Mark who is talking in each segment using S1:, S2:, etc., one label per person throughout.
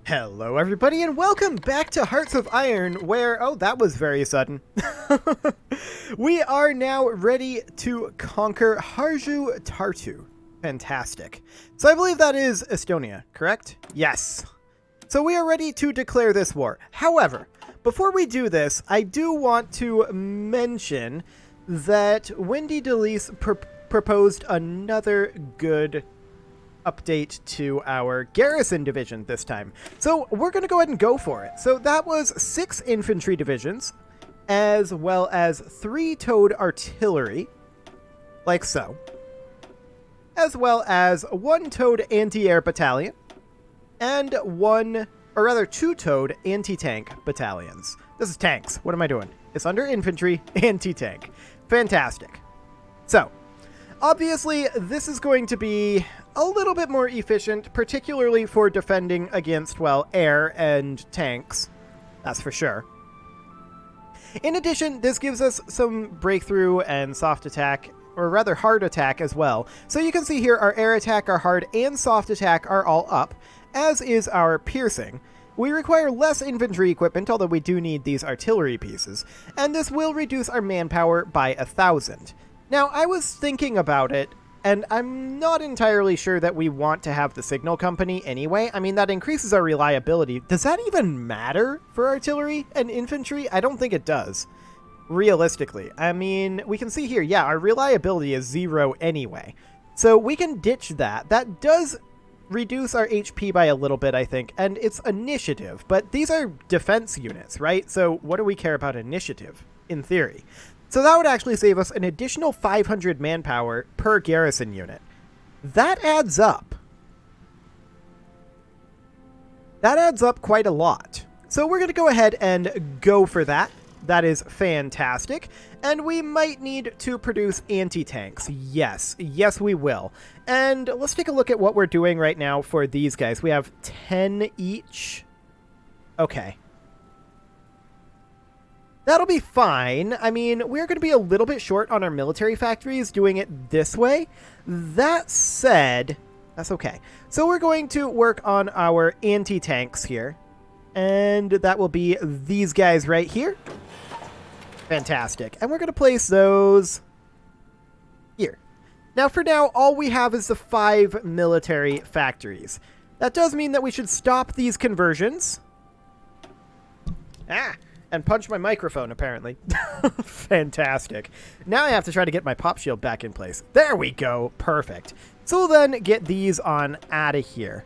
S1: Hello everybody and welcome back to Hearts of Iron where, oh that was very sudden. We are now ready to conquer Harju Tartu. Fantastic. So I believe that is Estonia, correct? Yes. So we are ready to declare this war. However, before we do this, I do want to mention that Wendy DeLise proposed another good update to our garrison division this time. So we're going to go ahead and go for it. So that was 6 infantry divisions, as well as 3 towed artillery, like so, as well as 1 towed anti-air battalion, and 2 towed anti-tank battalions. This is tanks. What am I doing? It's under infantry, anti-tank. Fantastic. So, obviously, this is going to be a little bit more efficient, particularly for defending against, well, air and tanks. That's for sure. In addition, this gives us some breakthrough and soft attack, or rather hard attack as well. So you can see here our air attack, our hard, and soft attack are all up, as is our piercing. We require less infantry equipment, although we do need these artillery pieces, and this will reduce our manpower by 1,000. Now, I was thinking about it, and I'm not entirely sure that we want to have the signal company anyway. I mean, that increases our reliability. Does that even matter for artillery and infantry? I don't think it does, realistically. I mean, we can see here, yeah, our reliability is 0 anyway. So we can ditch that. That does reduce our HP by a little bit, I think, and it's initiative. But these are defense units, right? So what do we care about initiative, in theory? So that would actually save us an additional 500 manpower per garrison unit. That adds up. That adds up quite a lot. So we're going to go ahead and go for that. That is fantastic. And we might need to produce anti-tanks. Yes. Yes, we will. And let's take a look at what we're doing right now for these guys. We have 10 each. Okay. That'll be fine. I mean, we're going to be a little bit short on our military factories doing it this way. That said, that's okay. So we're going to work on our anti-tanks here. And that will be these guys right here. Fantastic. And we're going to place those here. Now, for now, all we have is the 5 military factories. That does mean that we should stop these conversions. And punch my microphone, apparently. Fantastic. Now I have to try to get my pop shield back in place. There we go. Perfect. So we'll then get these on out of here.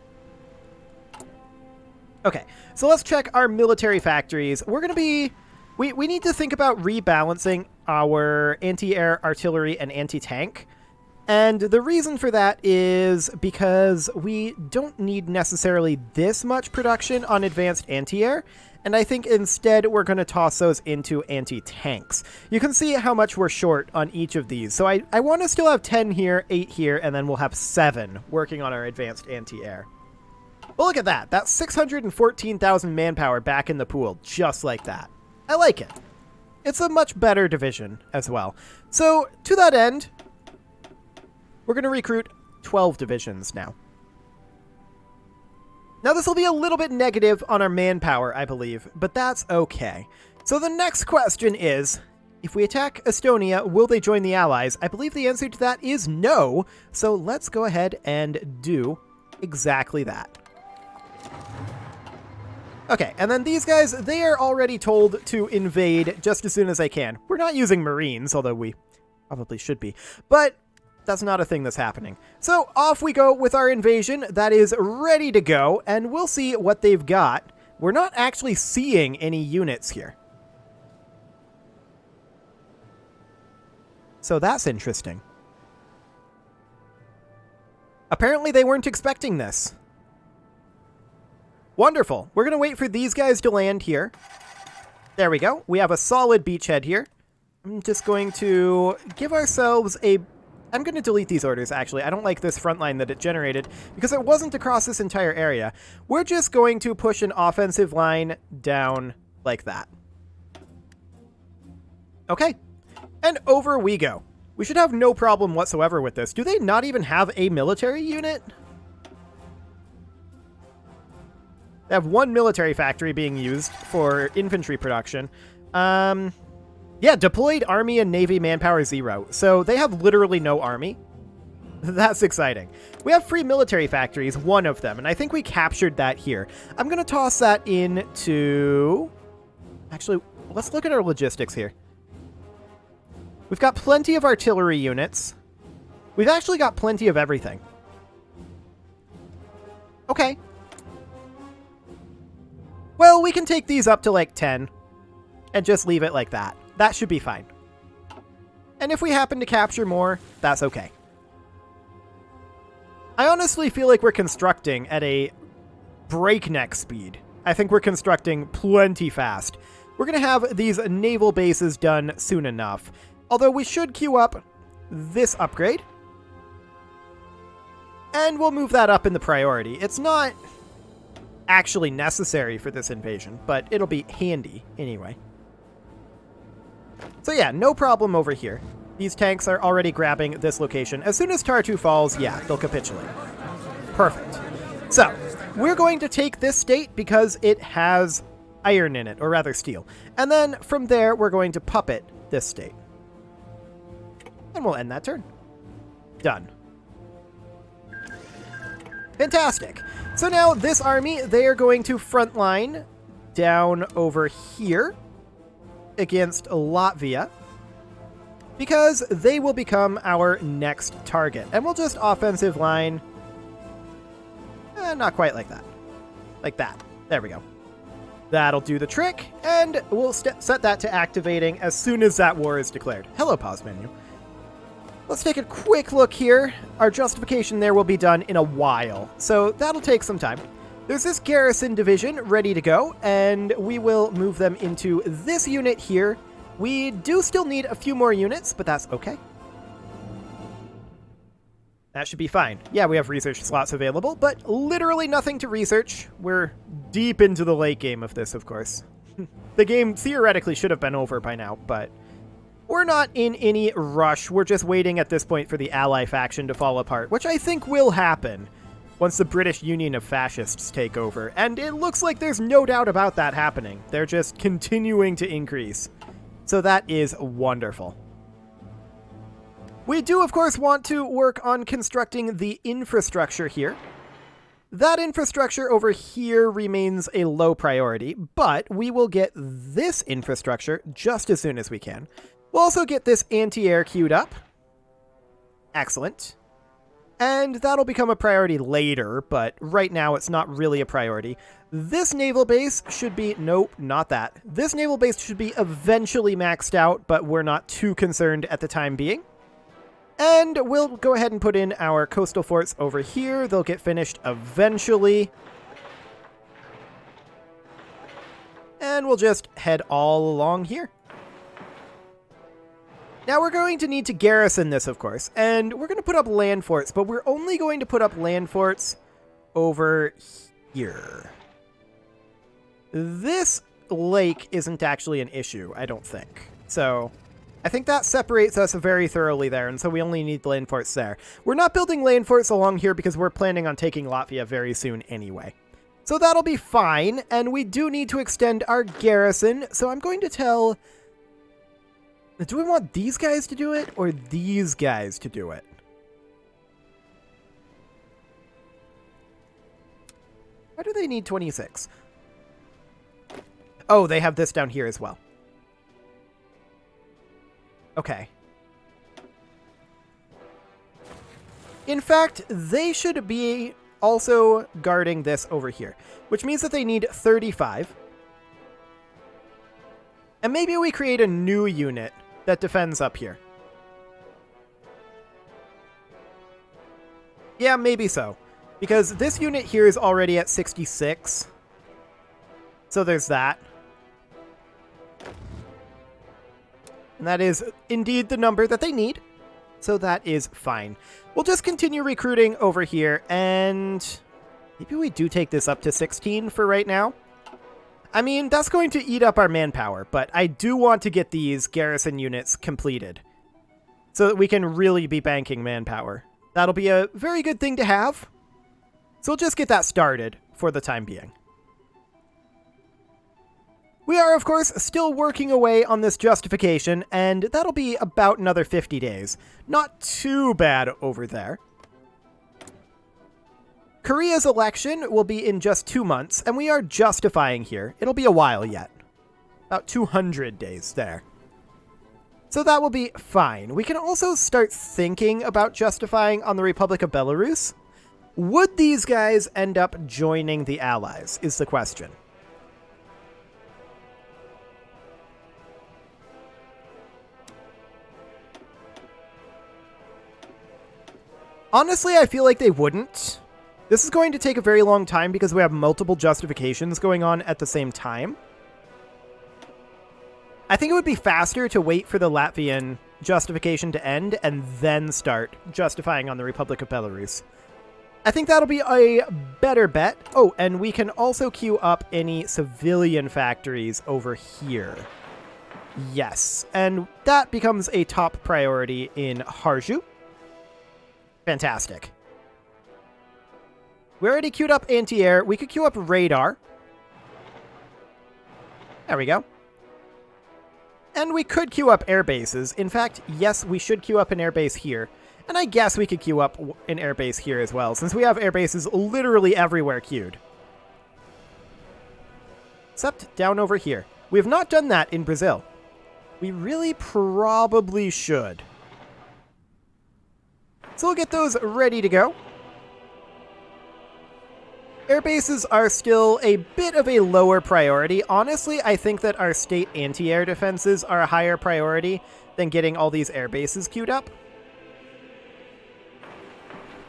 S1: Okay, so let's check our military factories. We're going to be... We need to think about rebalancing our anti-air artillery and anti-tank. And the reason for that is because we don't need necessarily this much production on advanced anti-air. And I think instead we're going to toss those into anti-tanks. You can see how much we're short on each of these. So I want to still have 10 here, 8 here, and then we'll have 7 working on our advanced anti-air. Well, look at that. That's 614,000 manpower back in the pool, just like that. I like it. It's a much better division as well. So to that end, we're going to recruit 12 divisions now. Now, this will be a little bit negative on our manpower, I believe, but that's okay. So the next question is, if we attack Estonia, will they join the Allies? I believe the answer to that is no, so let's go ahead and do exactly that. Okay, and then these guys, they are already told to invade just as soon as they can. We're not using Marines, although we probably should be, but that's not a thing that's happening. So off we go with our invasion. That is ready to go, and we'll see what they've got. We're not actually seeing any units here. So that's interesting. Apparently they weren't expecting this. Wonderful. We're going to wait for these guys to land here. There we go. We have a solid beachhead here. I'm just going to give ourselves a... I'm going to delete these orders, actually. I don't like this front line that it generated, because it wasn't across this entire area. We're just going to push an offensive line down like that. Okay. And over we go. We should have no problem whatsoever with this. Do they not even have a military unit? They have one military factory being used for infantry production. Yeah, deployed army and navy manpower 0. So they have literally no army. That's exciting. We have free military factories, one of them, and I think we captured that here. I'm going to toss that into... Actually, let's look at our logistics here. We've got plenty of artillery units. We've actually got plenty of everything. Okay. Well, we can take these up to like 10 and just leave it like that. That should be fine. And if we happen to capture more, that's okay. I honestly feel like we're constructing at a breakneck speed. I think we're constructing plenty fast. We're going to have these naval bases done soon enough. Although we should queue up this upgrade. And we'll move that up in the priority. It's not actually necessary for this invasion, but it'll be handy anyway. So yeah, no problem over here. These tanks are already grabbing this location. As soon as Tartu falls, yeah, they'll capitulate. Perfect. So, we're going to take this state because it has iron in it, or rather steel. And then from there, we're going to puppet this state. And we'll end that turn. Done. Fantastic. So now this army, they are going to frontline down over here against Latvia, because they will become our next target. And we'll just offensive line... not quite like that. Like that. There we go. That'll do the trick, and we'll set that to activating as soon as that war is declared. Hello, pause menu. Let's take a quick look here. Our justification there will be done in a while, so that'll take some time. There's this garrison division ready to go, and we will move them into this unit here. We do still need a few more units, but that's okay. That should be fine. Yeah, we have research slots available, but literally nothing to research. We're deep into the late game of this, of course. The game theoretically should have been over by now, but we're not in any rush. We're just waiting at this point for the ally faction to fall apart, which I think will happen once the British Union of Fascists take over. And it looks like there's no doubt about that happening. They're just continuing to increase. So that is wonderful. We do, of course, want to work on constructing the infrastructure here. That infrastructure over here remains a low priority, but we will get this infrastructure just as soon as we can. We'll also get this anti-air queued up. Excellent. And that'll become a priority later, but right now it's not really a priority. This naval base should be... Nope, not that. This naval base should be eventually maxed out, but we're not too concerned at the time being. And we'll go ahead and put in our coastal forts over here. They'll get finished eventually. And we'll just head all along here. Now we're going to need to garrison this, of course, and we're going to put up land forts, but we're only going to put up land forts over here. This lake isn't actually an issue, I don't think. So I think that separates us very thoroughly there, and so we only need land forts there. We're not building land forts along here because we're planning on taking Latvia very soon anyway. So that'll be fine, and we do need to extend our garrison, so I'm going to tell... Do we want these guys to do it, or these guys to do it? Why do they need 26? Oh, they have this down here as well. Okay. In fact, they should be also guarding this over here, which means that they need 35. And maybe we create a new unit that defends up here. Yeah, maybe so. Because this unit here is already at 66. So there's that. And that is indeed the number that they need. So that is fine. We'll just continue recruiting over here. And maybe we do take this up to 16 for right now. I mean, that's going to eat up our manpower, but I do want to get these garrison units completed so that we can really be banking manpower. That'll be a very good thing to have. So we'll just get that started for the time being. We are, of course, still working away on this justification, and that'll be about another 50 days. Not too bad over there. Korea's election will be in just 2 months, and we are justifying here. It'll be a while yet. About 200 days there. So that will be fine. We can also start thinking about justifying on the Republic of Belarus. Would these guys end up joining the Allies, is the question. Honestly, I feel like they wouldn't. This is going to take a very long time because we have multiple justifications going on at the same time. I think it would be faster to wait for the Latvian justification to end and then start justifying on the Republic of Belarus. I think that'll be a better bet. Oh, and we can also queue up any civilian factories over here. Yes, and that becomes a top priority in Harju. Fantastic. We already queued up anti-air. We could queue up radar. There we go. And we could queue up air bases. In fact, yes, we should queue up an air base here. And I guess we could queue up an air base here as well, since we have air bases literally everywhere queued. Except down over here. We have not done that in Brazil. We really probably should. So we'll get those ready to go. Air bases are still a bit of a lower priority. Honestly, I think that our state anti-air defenses are a higher priority than getting all these air bases queued up.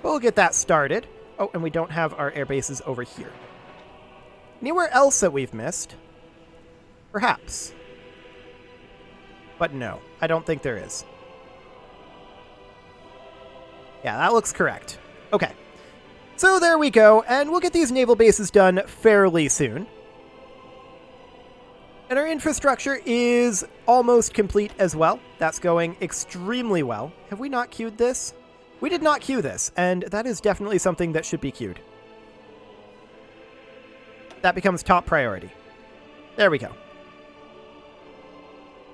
S1: But we'll get that started. Oh, and we don't have our air bases over here. Anywhere else that we've missed? Perhaps. But no, I don't think there is. Yeah, that looks correct. Okay. So there we go, and we'll get these naval bases done fairly soon. And our infrastructure is almost complete as well. That's going extremely well. Have we not queued this? We did not queue this, and that is definitely something that should be queued. That becomes top priority. There we go.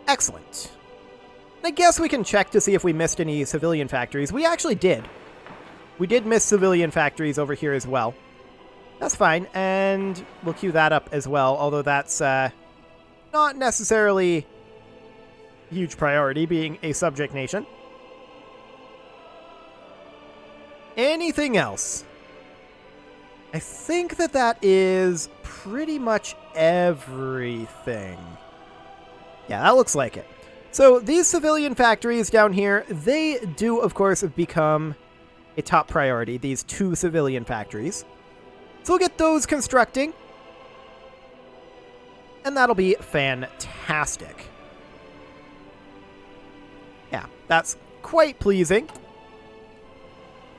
S1: Excellent. I guess we can check to see if we missed any civilian factories. We actually did. We did miss civilian factories over here as well. That's fine, and we'll queue that up as well, although that's not necessarily a huge priority, being a subject nation. Anything else? I think that that is pretty much everything. Yeah, that looks like it. So these civilian factories down here, they do, of course, become a top priority, these 2 civilian factories. So we'll get those constructing. And that'll be fantastic. Yeah, that's quite pleasing.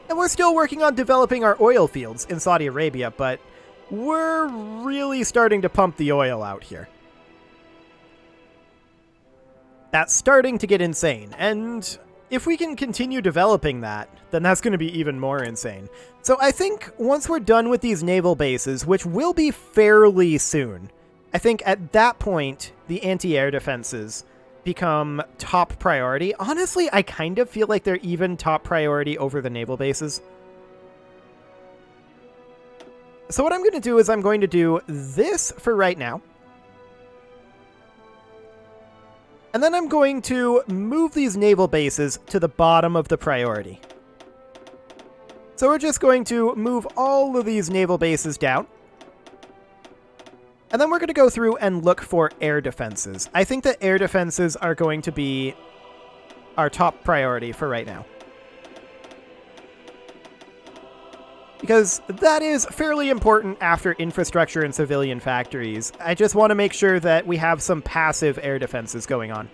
S1: And we're still working on developing our oil fields in Saudi Arabia, but we're really starting to pump the oil out here. That's starting to get insane, and if we can continue developing that, then that's going to be even more insane. So I think once we're done with these naval bases, which will be fairly soon, I think at that point, the anti-air defenses become top priority. Honestly, I kind of feel like they're even top priority over the naval bases. So what I'm going to do is I'm going to do this for right now. And then I'm going to move these naval bases to the bottom of the priority. So we're just going to move all of these naval bases down. And then we're going to go through and look for air defenses. I think that air defenses are going to be our top priority for right now. Because that is fairly important after infrastructure and civilian factories. I just want to make sure that we have some passive air defenses going on.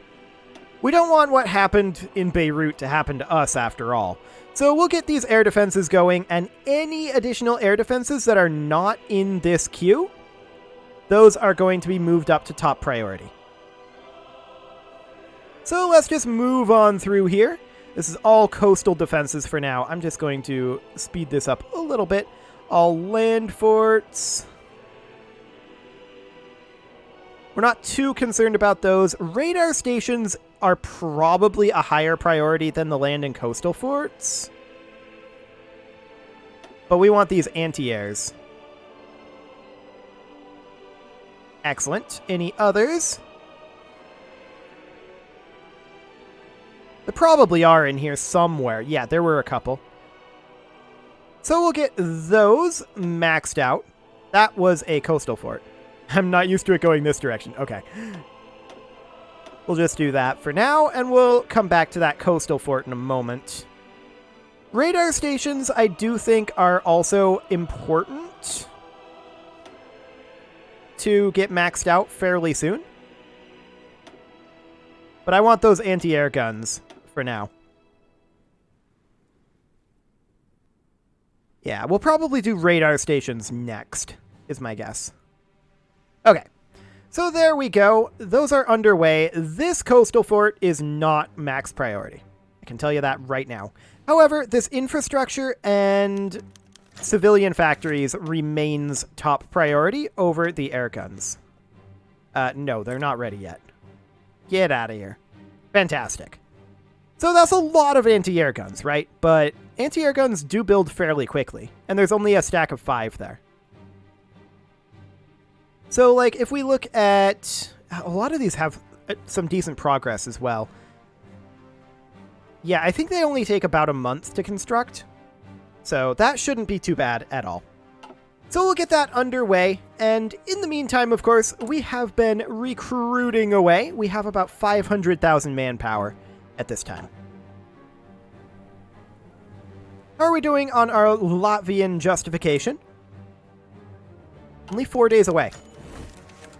S1: We don't want what happened in Beirut to happen to us after all. So we'll get these air defenses going, and any additional air defenses that are not in this queue, those are going to be moved up to top priority. So let's just move on through here. This is all coastal defenses for now. I'm just going to speed this up a little bit. All land forts. We're not too concerned about those. Radar stations are probably a higher priority than the land and coastal forts. But we want these anti-airs. Excellent. Any others? There probably are in here somewhere. Yeah, there were a couple. So we'll get those maxed out. That was a coastal fort. I'm not used to it going this direction. Okay. We'll just do that for now, and we'll come back to that coastal fort in a moment. Radar stations, I do think, are also important to get maxed out fairly soon. But I want those anti-air guns for now. Yeah, we'll probably do radar stations next, is my guess. Okay, so there we go. Those are underway. This coastal fort is not max priority. I can tell you that right now. However, this infrastructure and civilian factories remains top priority over the air guns. No, they're not ready yet. Get out of here. Fantastic. So that's a lot of anti-air guns, right? But anti-air guns do build fairly quickly, and there's only a stack of 5 there. So, like, if we look at... A lot of these have some decent progress as well. Yeah, I think they only take about a month to construct. So that shouldn't be too bad at all. So we'll get that underway. And in the meantime, of course, we have been recruiting away. We have about 500,000 manpower at this time. How are we doing on our Latvian justification? Only 4 days away.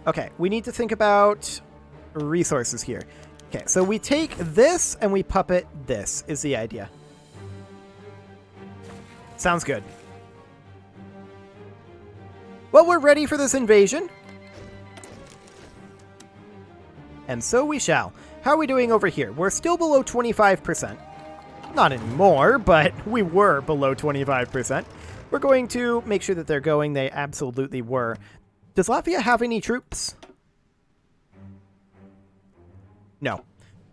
S1: Okay, we need to think about resources here. Okay, so we take this and we puppet this, is the idea. Sounds good. Well, we're ready for this invasion. And so we shall. How are we doing over here? We're still below 25%. Not anymore, but we were below 25%. We're going to make sure that they're going. They absolutely were. Does Latvia have any troops? No.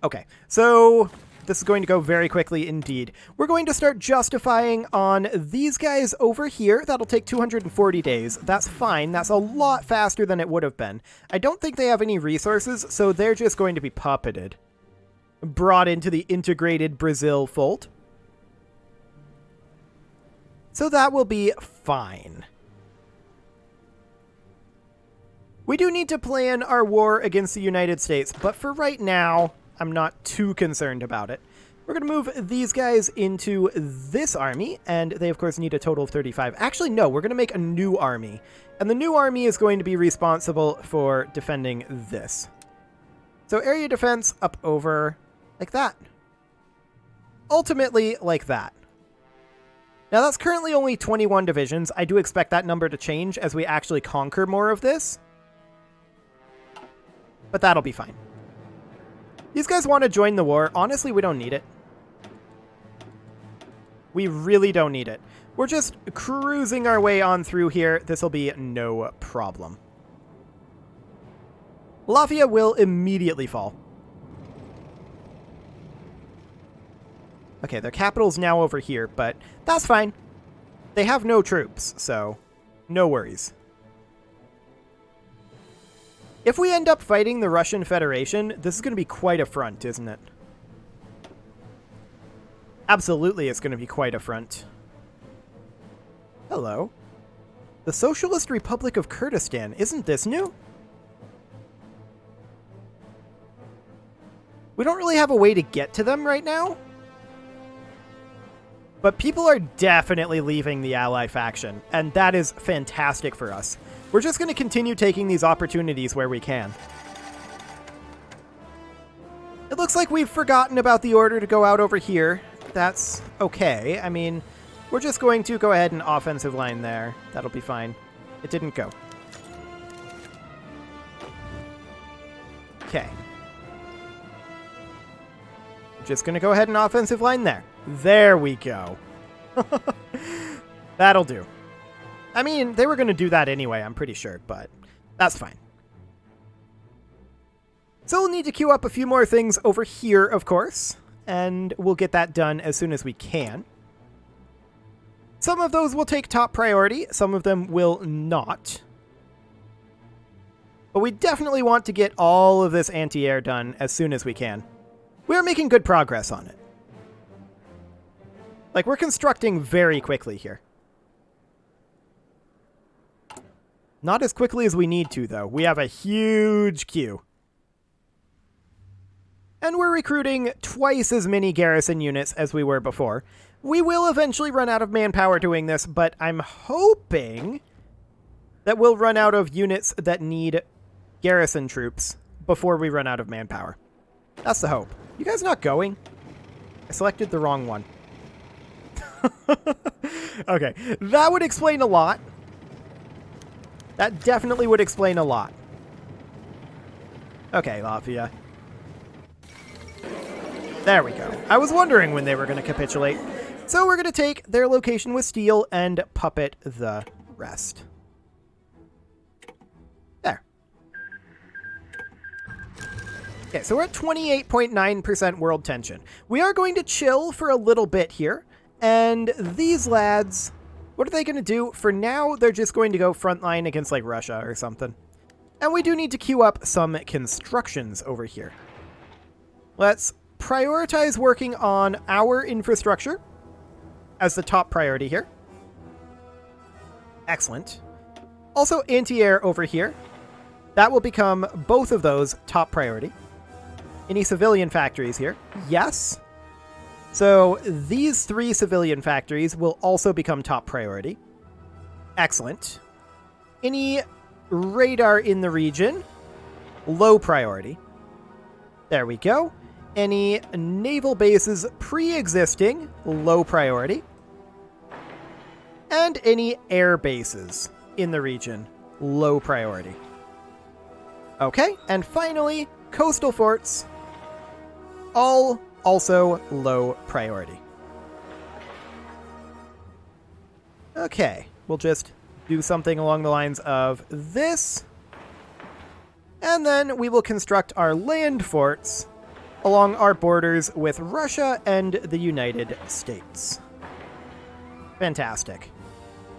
S1: Okay, so this is going to go very quickly indeed. We're going to start justifying on these guys over here. That'll take 240 days. That's fine. That's a lot faster than it would have been. I don't think they have any resources, so they're just going to be puppeted. Brought into the integrated Brazil fold. So that will be fine. We do need to plan our war against the United States, but for right now, I'm not too concerned about it. We're going to move these guys into this army, and they, of course, need a total of 35. Actually, no, we're going to make a new army, and the new army is going to be responsible for defending this. So area defense up over like that. Ultimately, like that. Now, that's currently only 21 divisions. I do expect that number to change as we actually conquer more of this. But that'll be fine. These guys want to join the war. Honestly, we don't need it. We really don't need it. We're just cruising our way on through here. This will be no problem. Latvia will immediately fall. Okay, their capital's now over here, but that's fine. They have no troops, so no worries. If we end up fighting the Russian Federation, this is going to be quite a front, isn't it? Absolutely, it's going to be quite a front. Hello. The Socialist Republic of Kurdistan. Isn't this new? We don't really have a way to get to them right now. But people are definitely leaving the ally faction, and that is fantastic for us. We're just going to continue taking these opportunities where we can. It looks like we've forgotten about the order to go out over here. That's okay. I mean, we're just going to go ahead and offensive line there. That'll be fine. It didn't go. Okay. Just going to go ahead and offensive line there. There we go. That'll do. I mean, they were going to do that anyway, I'm pretty sure, but that's fine. So we'll need to queue up a few more things over here, of course, and we'll get that done as soon as we can. Some of those will take top priority, some of them will not. But we definitely want to get all of this anti-air done as soon as we can. We're making good progress on it. Like, we're constructing very quickly here. Not as quickly as we need to, though. We have a huge queue. And we're recruiting twice as many garrison units as we were before. We will eventually run out of manpower doing this, but I'm hoping that we'll run out of units that need garrison troops before we run out of manpower. That's the hope. You guys not going? I selected the wrong one. Okay, that would explain a lot. That definitely would explain a lot. Okay, Latvia. There we go. I was wondering when they were going to capitulate. So we're going to take their location with steel and puppet the rest. There. Okay, so we're at 28.9% world tension. We are going to chill for a little bit here. And these lads, what are they going to do? For now, they're just going to go frontline against, like, Russia or something. And we do need to queue up some constructions over here. Let's prioritize working on our infrastructure as the top priority here. Excellent. Also, anti-air over here. That will become both of those top priority. Any civilian factories here? Yes. So these 3 civilian factories will also become top priority. Excellent. Any radar in the region? Low priority. There we go. Any naval bases pre-existing? Low priority. And any air bases in the region? Low priority. Okay, and finally, coastal forts. All also low priority. Okay, we'll just do something along the lines of this. And then we will construct our land forts along our borders with Russia and the United States. Fantastic.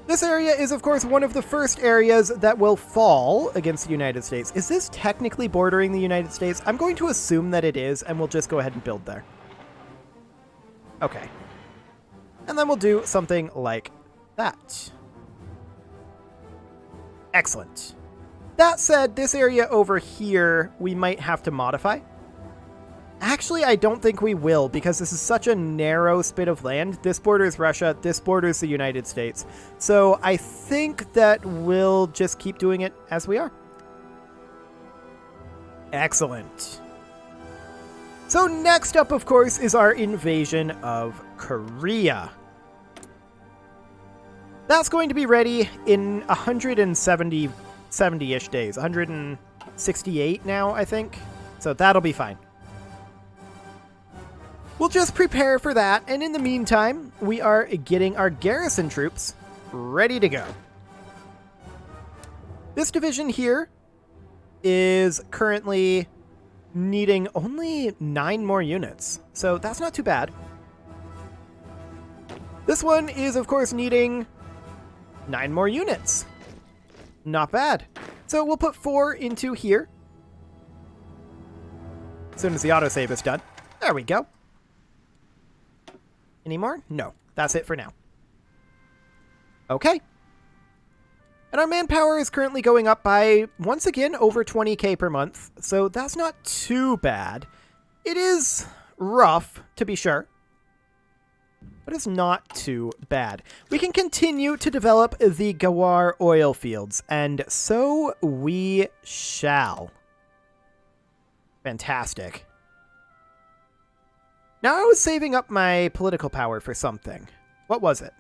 S1: This area is, of course, one of the first areas that will fall against the United States. Is this technically bordering the United States? I'm going to assume that it is, and we'll just go ahead and build there. Okay. And then we'll do something like that. Excellent. That said, this area over here, we might have to modify. Actually, I don't think we will, because this is such a narrow spit of land. This borders Russia, this borders the United States. So I think that we'll just keep doing it as we are. Excellent. So next up, of course, is our invasion of Korea. That's going to be ready in 170-ish days. 168 now, I think. So that'll be fine. We'll just prepare for that, and in the meantime, we are getting our garrison troops ready to go. This division here is currently needing only 9 more units, so that's not too bad. This one is, of course, needing 9 more units. Not bad. So we'll put 4 into here. As soon as the autosave is done. There we go. Any more? No. That's it for now. Okay. And our manpower is currently going up by, once again, over 20k per month. So that's not too bad. It is rough, to be sure. But it's not too bad. We can continue to develop the Gawar oil fields. And so we shall. Fantastic. Now I was saving up my political power for something. What was it?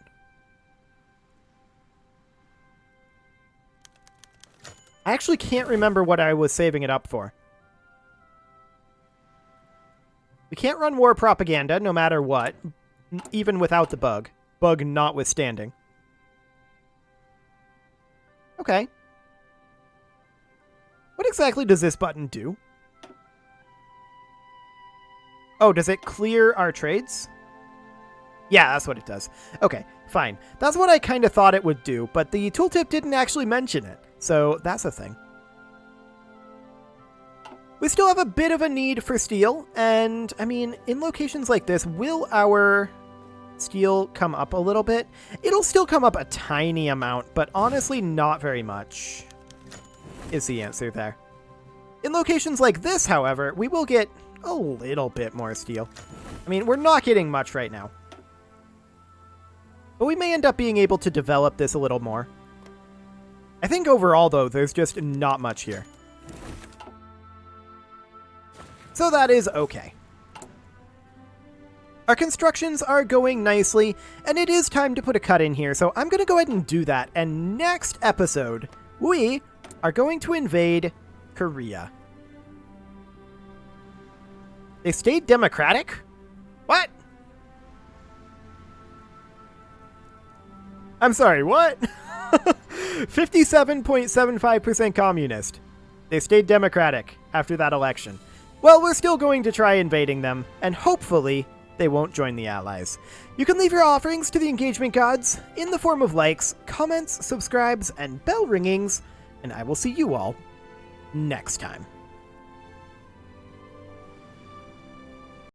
S1: I actually can't remember what I was saving it up for. We can't run war propaganda no matter what, even without the bug. Bug notwithstanding. Okay. What exactly does this button do? Oh, does it clear our trades? Yeah, that's what it does. Okay, fine. That's what I kind of thought it would do, but the tooltip didn't actually mention it. So that's a thing. We still have a bit of a need for steel, and I mean, in locations like this, will our steel come up a little bit? It'll still come up a tiny amount, but honestly not very much is the answer there. In locations like this, however, we will get a little bit more steel. I mean, we're not getting much right now. But we may end up being able to develop this a little more. I think overall, though, there's just not much here. So that is okay. Our constructions are going nicely, and it is time to put a cut in here, so I'm going to go ahead and do that. And next episode, we are going to invade Korea. They stayed democratic? What? I'm sorry, what? 57.75% communist. They stayed democratic after that election. Well, we're still going to try invading them, and hopefully they won't join the Allies. You can leave your offerings to the engagement gods in the form of likes, comments, subscribes, and bell ringings, and I will see you all next time.